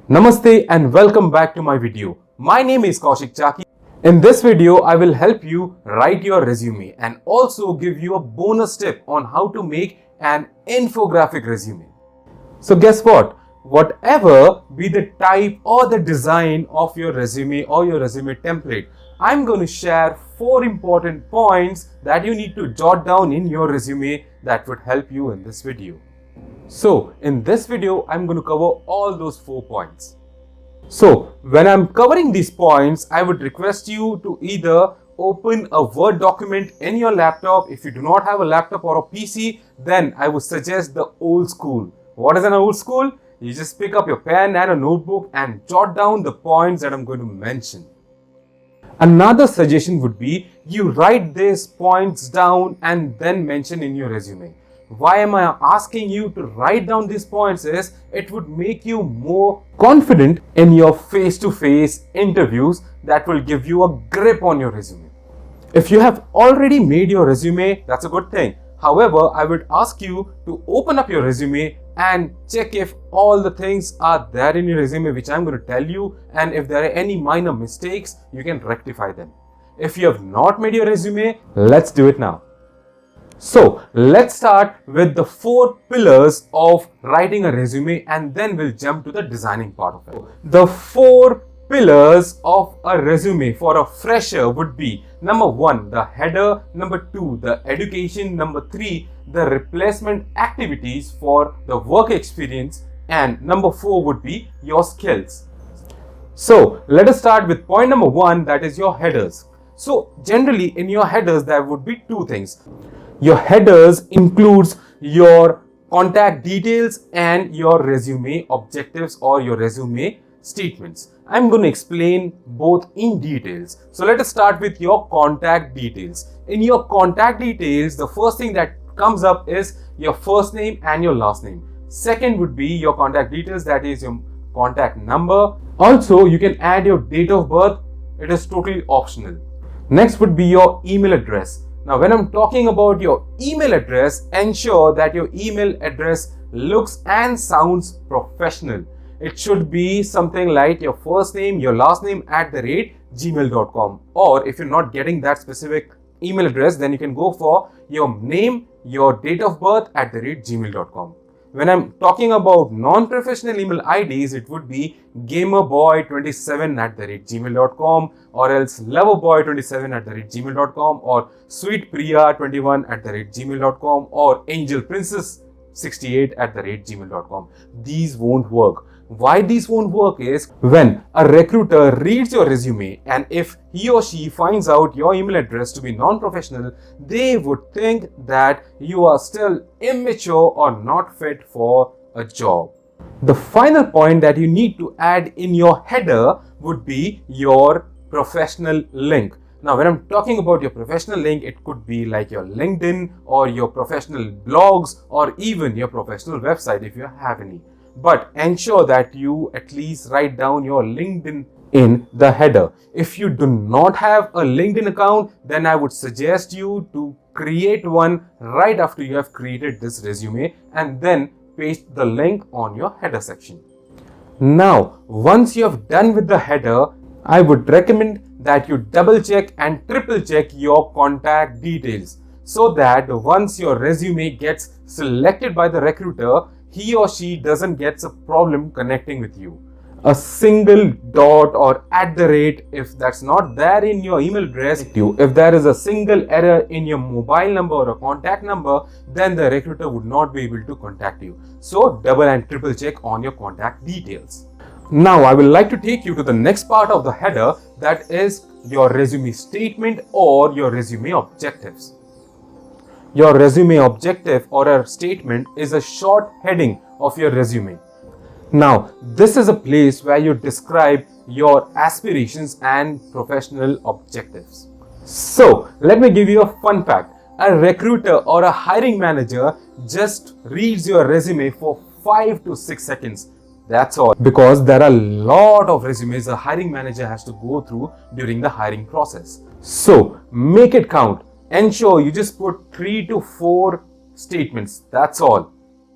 Namaste and welcome back to my video. My name is Kaushik Chaki. In this video, I will help you write your resume and also give you a bonus tip on how to make an infographic resume. So guess what? Whatever be the type or the design of your resume or your resume template, I'm going to share 4 important points that you need to jot down in your resume that would help you in this video. So in this video, I'm going to cover all those 4 points. So when I'm covering these points, I would request you to either open a Word document in your laptop. If you do not have a laptop or a PC, then I would suggest the old school. What is an old school? You just pick up your pen and a notebook and jot down the points that I'm going to mention. Another suggestion would be you write these points down and then mention in your resume. Why am I asking you to write down these points is it would make you more confident in your face-to-face interviews that will give you a grip on your resume. If you have already made your resume, that's a good thing. However, I would ask you to open up your resume and check if all the things are there in your resume which I'm going to tell you, and if there are any minor mistakes, you can rectify them. If you have not made your resume, let's do it now. So let's start with the 4 pillars of writing a resume and then we'll jump to the designing part of it. The 4 pillars of a resume for a fresher would be: number 1, the header; number 2, the education; number 3, the replacement activities for the work experience; and number 4 would be your skills. So let us start with point number 1, that is your headers. So generally in your headers there would be 2 things. Your headers includes your contact details and your resume objectives or your resume statements. I'm going to explain both in details. So let us start with your contact details. In your contact details, the first thing that comes up is your first name and your last name. Second would be your contact details, that is your contact number. Also, you can add your date of birth. It is totally optional. Next would be your email address. Now, when I'm talking about your email address, ensure that your email address looks and sounds professional. It should be something like your first name, your last name @gmail.com. Or if you're not getting that specific email address, then you can go for your name, your date of birth @gmail.com. When I'm talking about non-professional email IDs, it would be gamerboy27 @gmail.com, or else loverboy27 @gmail.com, or sweetpriya21 @gmail.com, or angelprincess68 @gmail.com. These won't work. Why these won't work is when a recruiter reads your resume and if he or she finds out your email address to be non-professional, they would think that you are still immature or not fit for a job. The final point that you need to add in your header would be your professional link. Now, when I'm talking about your professional link, it could be like your LinkedIn or your professional blogs or even your professional website if you have any. But ensure that you at least write down your LinkedIn in the header. If you do not have a LinkedIn account, then I would suggest you to create one right after you have created this resume and then paste the link on your header section. Now, once you have done with the header, I would recommend that you double check and triple check your contact details so that once your resume gets selected by the recruiter, he or she doesn't get a problem connecting with you. A single dot or @ if that's not there in your email address, if there is a single error in your mobile number or a contact number, then the recruiter would not be able to contact you. So double and triple check on your contact details. Now I would like to take you to the next part of the header, that is your resume statement or your resume objectives. Your resume objective or a statement is a short heading of your resume. Now, this is a place where you describe your aspirations and professional objectives. So, let me give you a fun fact. A recruiter or a hiring manager just reads your resume for 5 to 6 seconds. That's all. Because there are a lot of resumes a hiring manager has to go through during the hiring process. So, make it count. Ensure you just put 3 to 4 statements. That's all.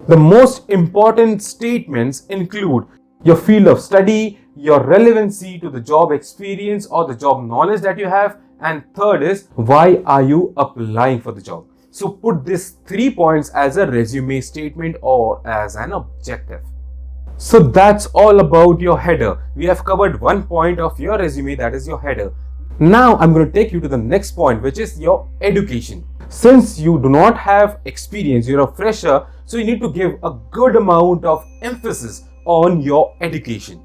The most important statements include your field of study, your relevancy to the job experience or the job knowledge that you have, and third is why are you applying for the job. So put these 3 points as a resume statement or as an objective. So that's all about your header. We have covered one point of your resume, that is your header. Now I'm going to take you to the next point, which is your education. Since you do not have experience, you're a fresher, so you need to give a good amount of emphasis on your education.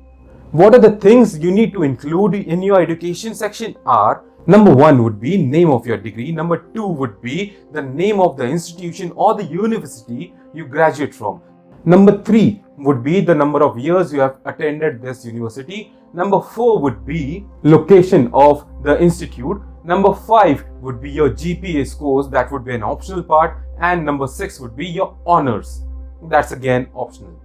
What are the things you need to include in your education section are: number 1 would be name of your degree. Number 2 would be the name of the institution or the university you graduate from. Number 3 would be the number of years you have attended this university. Number 4 would be location of the institute. Number 5 would be your GPA scores, that would be an optional part. And number 6 would be your honors. That's again optional.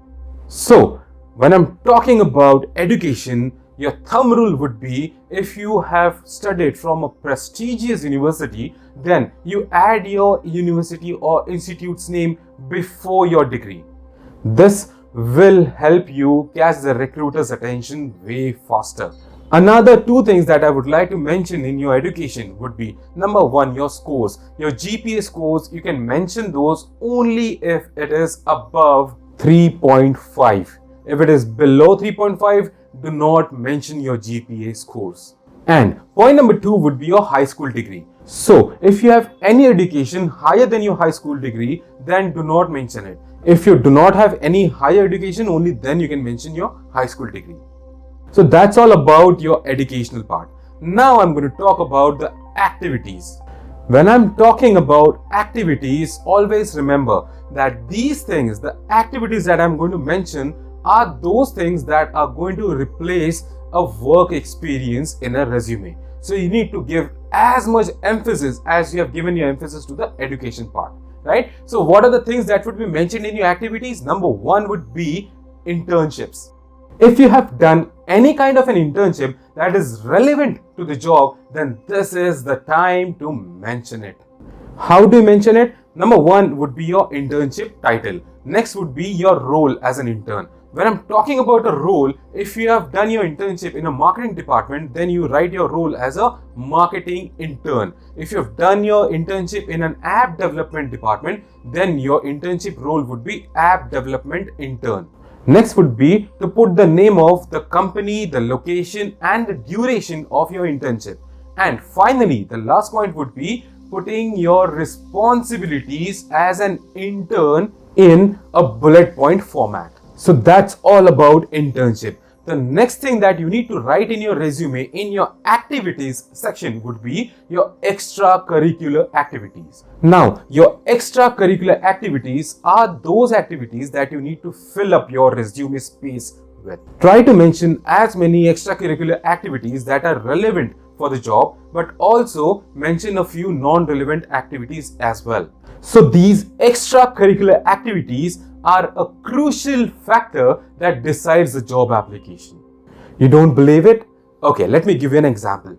So when I'm talking about education, your thumb rule would be, if you have studied from a prestigious university, then you add your university or institute's name before your degree. This will help you catch the recruiter's attention way faster. Another 2 things that I would like to mention in your education would be: number 1, your scores. Your GPA scores, you can mention those only if it is above 3.5. If it is below 3.5, do not mention your GPA scores. And point number 2 would be your high school degree. So if you have any education higher than your high school degree, then do not mention it. If you do not have any higher education, only then you can mention your high school degree. So that's all about your educational part. Now I'm going to talk about the activities. When I'm talking about activities, always remember that these things, the activities that I'm going to mention, are those things that are going to replace a work experience in a resume. So you need to give as much emphasis as you have given your emphasis to the education part, right? So what are the things that would be mentioned in your activities? Number 1 would be internships. If you have done any kind of an internship that is relevant to the job, then this is the time to mention it. How do you mention it? Number 1 would be your internship title. Next would be your role as an intern. When I'm talking about a role, if you have done your internship in a marketing department, then you write your role as a marketing intern. If you have done your internship in an app development department, then your internship role would be app development intern. Next would be to put the name of the company, the location, and the duration of your internship. And finally, the last point would be putting your responsibilities as an intern in a bullet point format. So that's all about internship. The next thing that you need to write in your resume in your activities section would be your extracurricular activities. Now, your extracurricular activities are those activities that you need to fill up your resume space with. Try to mention as many extracurricular activities that are relevant for the job, but also mention a few non-relevant activities as well. So these extracurricular activities are a crucial factor that decides the job application. You don't believe it? Okay, let me give you an example.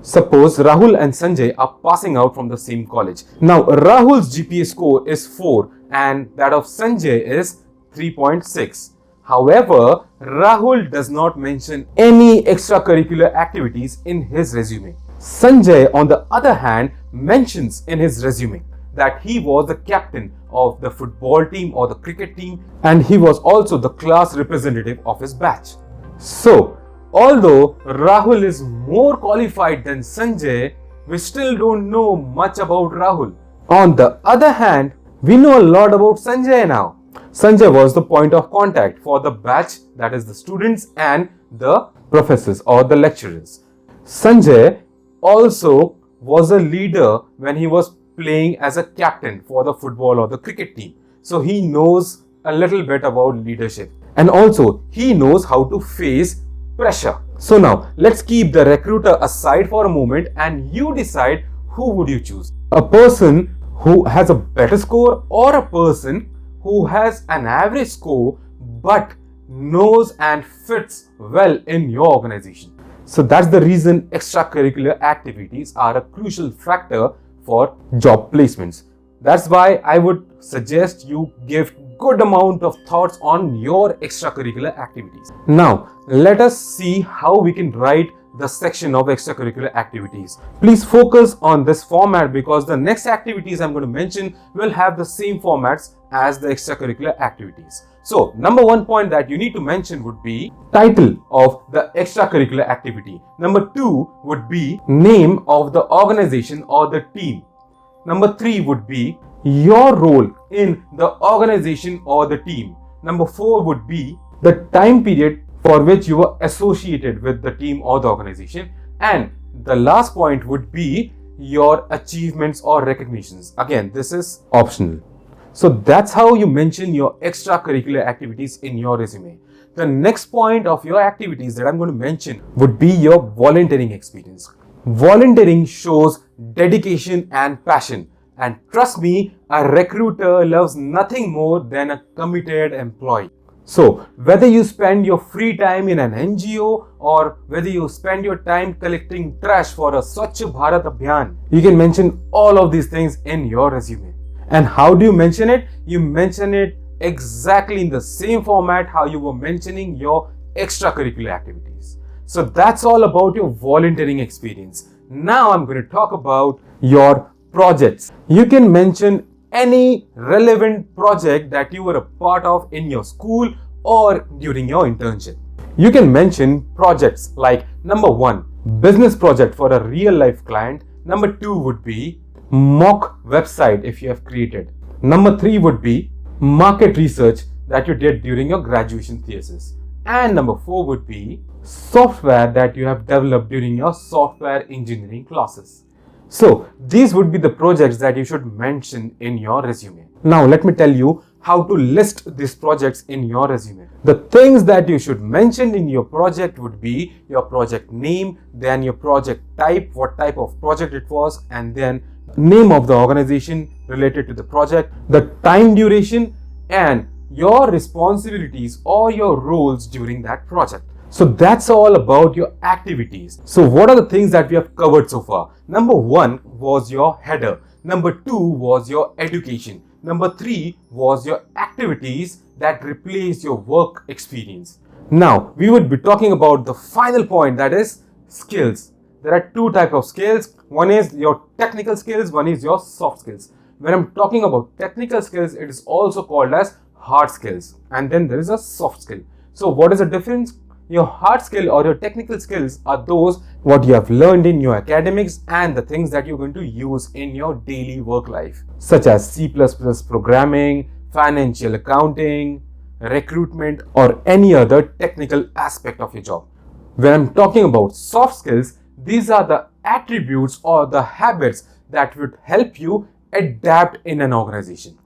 Suppose Rahul and Sanjay are passing out from the same college. Now, Rahul's GPA score is 4 and that of Sanjay is 3.6. However, Rahul does not mention any extracurricular activities in his resume. Sanjay, on the other hand, mentions in his resume that he was the captain of the football team or the cricket team, and he was also the class representative of his batch. So, although Rahul is more qualified than Sanjay, we still don't know much about Rahul. On the other hand, we know a lot about Sanjay now. Sanjay was the point of contact for the batch, that is the students and the professors or the lecturers. Sanjay also was a leader when he was playing as a captain for the football or the cricket team. So he knows a little bit about leadership, and also he knows how to face pressure. So now let's keep the recruiter aside for a moment and you decide who would you choose. A person who has a better score or a person who has an average score but knows and fits well in your organization. So that's the reason extracurricular activities are a crucial factor for job placements. That's why I would suggest you give good amount of thoughts on your extracurricular activities. Now, let us see how we can write the section of extracurricular activities. Please focus on this format because the next activities I'm going to mention will have the same formats as the extracurricular activities. So, number one point that you need to mention would be title of the extracurricular activity. Number two would be name of the organization or the team. Number three would be your role in the organization or the team. Number four would be the time period for which you were associated with the team or the organization. And the last point would be your achievements or recognitions. Again, this is optional. So that's how you mention your extracurricular activities in your resume. The next point of your activities that I'm going to mention would be your volunteering experience. Volunteering shows dedication and passion. And trust me, a recruiter loves nothing more than a committed employee. So whether you spend your free time in an NGO or whether you spend your time collecting trash for a Swachh Bharat Abhiyan, you can mention all of these things in your resume. And how do you mention it? You mention it exactly in the same format how you were mentioning your extracurricular activities. So that's all about your volunteering experience. Now I'm going to talk about your projects. You can mention any relevant project that you were a part of in your school or during your internship. You can mention projects like number one, business project for a real life client. Number two would be mock website if you have created. Number three would be market research that you did during your graduation thesis. And number four would be software that you have developed during your software engineering classes. So these would be the projects that you should mention in your resume. Now let me tell you how to list these projects in your resume. The things that you should mention in your project would be your project name, then your project type, what type of project it was, and then name of the organization related to the project, the time duration, and your responsibilities or your roles during that project. So that's all about your activities. So what are the things that we have covered so far? Number one was your header. Number two was your education. Number three was your activities that replace your work experience. Now we would be talking about the final point, that is skills. There are two types of skills. One is your technical skills, one is your soft skills. When I'm talking about technical skills, it is also called as hard skills. And then there is a soft skill. So what is the difference? Your hard skill or your technical skills are those what you have learned in your academics and the things that you're going to use in your daily work life, such as C++ programming, financial accounting, recruitment, or any other technical aspect of your job. When I'm talking about soft skills, these are the attributes or the habits that would help you adapt in an organization,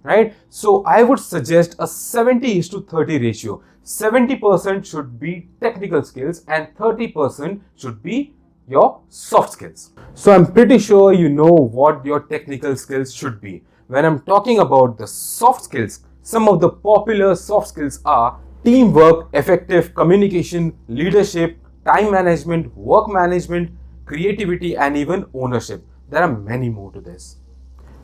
right? So I would suggest a 70:30 ratio. 70% should be technical skills and 30% should be your soft skills. So I'm pretty sure you know what your technical skills should be. When I'm talking about the soft skills, some of the popular soft skills are teamwork, effective communication, leadership, time management, work management, creativity, and even ownership. There are many more to this.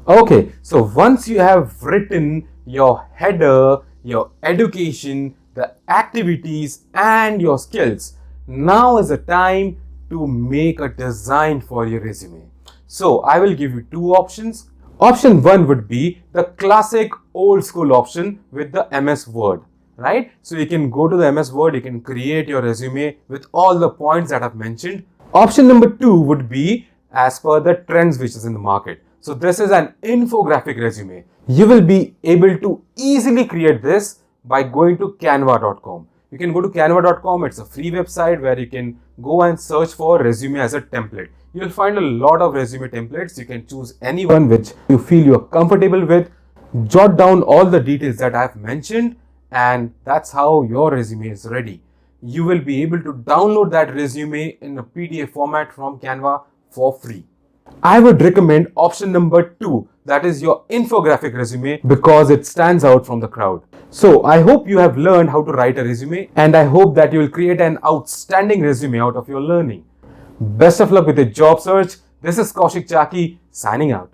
Okay, so once you have written your header, your education, the activities, and your skills, now is the time to make a design for your resume. So I will give you two options. Option one would be the classic old school option with the MS Word, right? So you can go to the MS Word, you can create your resume with all the points that I've mentioned. Option number two would be as per the trends which is in the market. So this is an infographic resume. You will be able to easily create this by going to canva.com. You can go to canva.com. It's a free website where you can go and search for resume as a template. You'll find a lot of resume templates. You can choose any one which you feel you're comfortable with. Jot down all the details that I've mentioned, and that's how your resume is ready. You will be able to download that resume in a PDF format from Canva for free. I would recommend option number two, that is your infographic resume, because it stands out from the crowd. So I hope you have learned how to write a resume, and I hope that you will create an outstanding resume out of your learning. Best of luck with your job search. This is Kaushik Chaki signing out.